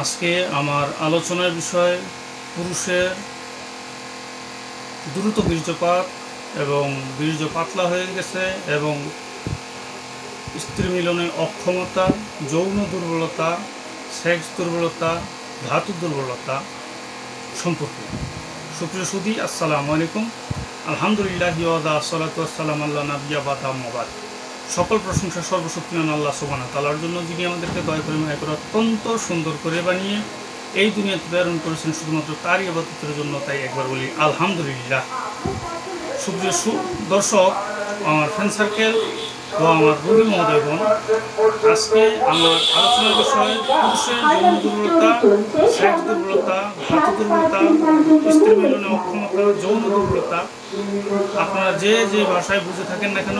আজকে আমার আলোচনার বিষয় পুরুষের দ্রুত বীর্যপাত এবং বীর্য পাতলা হয়ে গেছে এবং স্ত্রী মিলনে অক্ষমতা, যৌন দুর্বলতা, সেক্স দুর্বলতা, ধাতু দুর্বলতা সম্পর্কে। সুপ্রিয় সুধী, আসসালামু আলাইকুম। আলহামদুলিল্লাহ ওয়াদা আসসালাতু ওয়াসসালামু আলা নাবিয়্যা বা'দা আম্মা বা'দ। সকল প্রশংসা সর্বশক্তিমান আল্লাহ সুবহানাহু ওয়া তাআলার জন্য, যিনি আমাদেরকে দয়া করে মায়া করে অত্যন্ত সুন্দর করে বানিয়ে এই দুনিয়াতে প্রেরণ করেছেন শুধুমাত্র তারই ইবাদতের জন্য। তাই একবার বলি আলহামদুলিল্লাহ। সুপ্রিয় দর্শক, আমার ফ্রেন্ড সার্কেল ও আমার রোগী মহোদয়গণ, আজকে আমার আলোচনার বিষয় পুরুষের যৌন দুর্বলতা, সেক্স দুর্বলতা, ধাতু দুর্বলতা, স্ত্রী মিলনে অক্ষমতা, যৌন দুর্বলতা। আপনারা যে যে ভাষায় বুঝে থাকেন না কেন,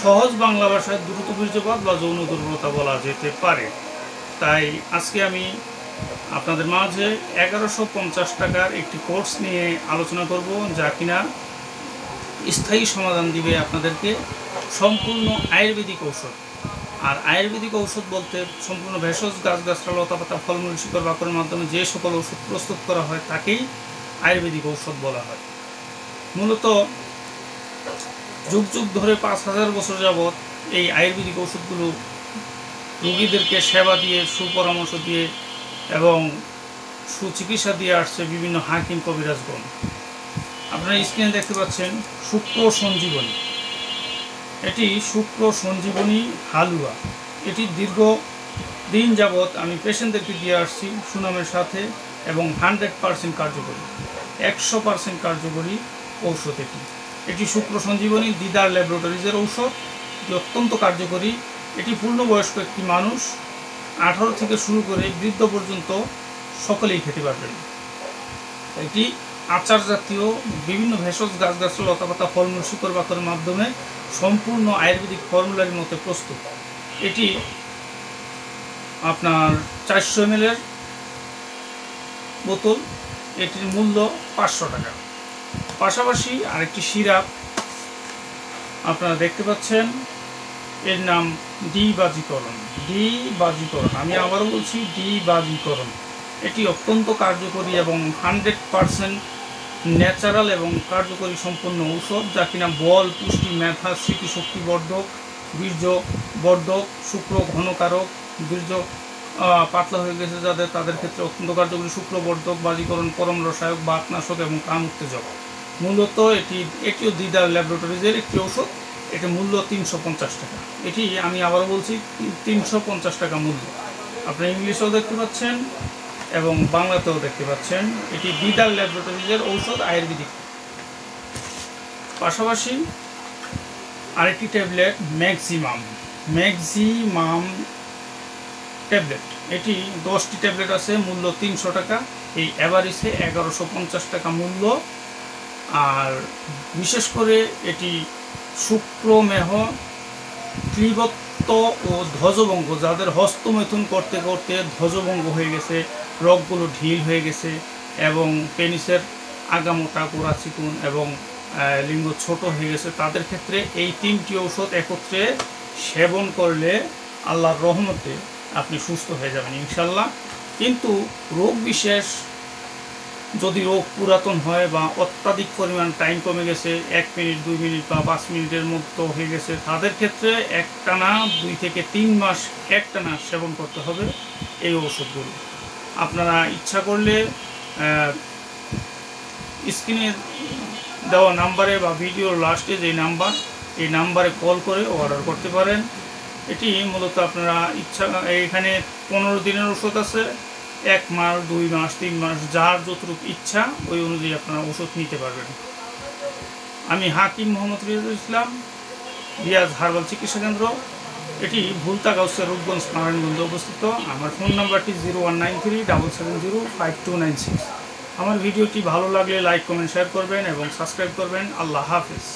সহজ বাংলা ভাষায় দ্রুত বীর্যপাত বা যৌন দুর্বলতা বলা যেতে পারে। তাই আজকে আমি আপনাদের মাঝে 1150 টাকার একটি কোর্স নিয়ে আলোচনা করব, যা কিনা স্থায়ী সমাধান দিবে আপনাদেরকে সম্পূর্ণ আয়ুর্বেদিক ঔষধ। আর আয়ুর্বেদিক ঔষধ বলতে সম্পূর্ণ ভেষজ গাছগাছরা, লতাপাতা, ফলমূল, শিকড় বাকড়ের মাধ্যমে যে সকল ওষুধ প্রস্তুত করা হয় তাকেই আয়ুর্বেদিক ঔষধ বলা হয়। মূলত যুগ যুগ ধরে 5000 বছর যাবৎ এই আয়ুর্বেদিক ওষুধগুলো রোগীদেরকে সেবা দিয়ে, সুপরামর্শ দিয়ে এবং সুচিকিৎসা দিয়ে আসছে বিভিন্ন হাকিম কবিরাজগণ। আপনারা স্ক্রিনে দেখতে পাচ্ছেন শুক্র সঞ্জীবনী। এটি শুক্র সঞ্জীবনী হালুয়া। এটি দীর্ঘ দিন যাবৎ আমি পেশেন্টদেরকে দিয়ে আসছি সুনামের সাথে এবং 100% কার্যকরী, 100% কার্যকরী ঔষধ এটি শুক্র সঞ্জীবনী দিদার ল্যাবরেটরিজের ঔষধ। এটি অত্যন্ত কার্যকরী। এটি পূর্ণবয়স্ক একটি মানুষ 18 থেকে শুরু করে বৃদ্ধ পর্যন্ত সকলেই খেতে পারবেন। এটি আচার জাতীয় বিভিন্ন ভেষজ গাছগাছরা, লতাপাতা, ফলমূল, শিকড় বাকড়ের মাধ্যমে সম্পূর্ণ আয়ুর্বেদিক ফর্মুলার মতো প্রস্তুত। এটি আপনার 400 ml বোতল। এটির মূল্য 500 টাকা। পাশাপাশি আরেকটি সিরাপ আপনারা দেখতে পাচ্ছেন, এর নাম ডিবাজিকরণ। আমি আবারও বলছি ডিবাজিকরণ। এটি অত্যন্ত কার্যকরী এবং 100% ন্যাচারাল এবং কার্যকরী সম্পন্ন ঔষধ, যা কিনা বল, পুষ্টি, মেধা, স্মৃতিশক্তি বর্ধক, বীর্য বর্ধক, শুক্র ঘনকারক, বীর্য পাতলা হয়ে গেছে যাদের, তাদের ক্ষেত্রে অত্যন্ত কার্যকরী শুক্রবর্ধক, বাজিকরণ, পরম রসায়ক, বাতনাশক এবং কাম উত্তেজক। মূলত এটিও দিদার ল্যাবরেটরিজের একটি ঔষধ। এটির মূল্য 350 টাকা। এটি আমি আবারও বলছি 350 টাকা মূল্য। আপনি ইংলিশেও দেখতে পাচ্ছেন এবং বাংলাতেও দেখতে পাচ্ছেন। এটি দিদার ল্যাবরেটরিজের ঔষধ, আয়ুর্বেদিক। পাশাপাশি আরেকটি ট্যাবলেট ম্যাক্সিমাম ট্যাবলেট। এটি 10টি ট্যাবলেট আছে, মূল্য 300 টাকা। এই অ্যাভারেজে 1150 টাকা মূল্য। আর বিশেষ করে এটি শুক্রমেহ, ক্লীবত্ব ও ধ্বজভঙ্গ, যাদের হস্তমৈথুন করতে করতে ধ্বজভঙ্গ হয়ে গেছে, রগগুলো ঢিল হয়ে গেছে এবং পেনিসের আগামোটা, গোড়া চিকুন এবং লিঙ্গ ছোট হয়ে গেছে, তাদের ক্ষেত্রে এই 3টি ঔষধ একত্রে সেবন করলে আল্লাহর রহমতে আপনি সুস্থ হয়ে যাবেন ইনশাল্লাহ। কিন্তু রোগ বিশেষ, যদি রোগ পুরাতন হয় বা অত্যাধিক পরিমাণ টাইম কমে গেছে, 1 মিনিট, 2 মিনিট বা 5 মিনিটের মতো হয়ে গেছে, তাদের ক্ষেত্রে একটানা 2 থেকে 3 মাস একটানা সেবন করতে হবে এই ওষুধগুলো। আপনারা ইচ্ছা করলে স্ক্রিনে দেওয়া নাম্বারে বা ভিডিওর লাস্টে যে নাম্বার, এই নাম্বারে কল করে অর্ডার করতে পারেন। এটি মূলত আপনারা এখানে 15 দিনের ওষুধ আছে, 1 মাস, 2 মাস, 3 মাস, যার যতটুকু ইচ্ছা ওই অনুযায়ী আপনারা ওষুধ নিতে পারবেন। আমি হাকিম মোহাম্মদ রিয়াজুল ইসলাম, রিয়াজ হার্বাল চিকিৎসা কেন্দ্র। এটি ভুলতা গাউসিয়া, রূপগঞ্জ, নারায়ণগঞ্জে অবস্থিত। আমার ফোন নাম্বারটি 019377059296। আমার ভিডিওটি ভালো লাগলে লাইক, কমেন্ট, শেয়ার করবেন এবং সাবস্ক্রাইব করবেন। আল্লাহ হাফেজ।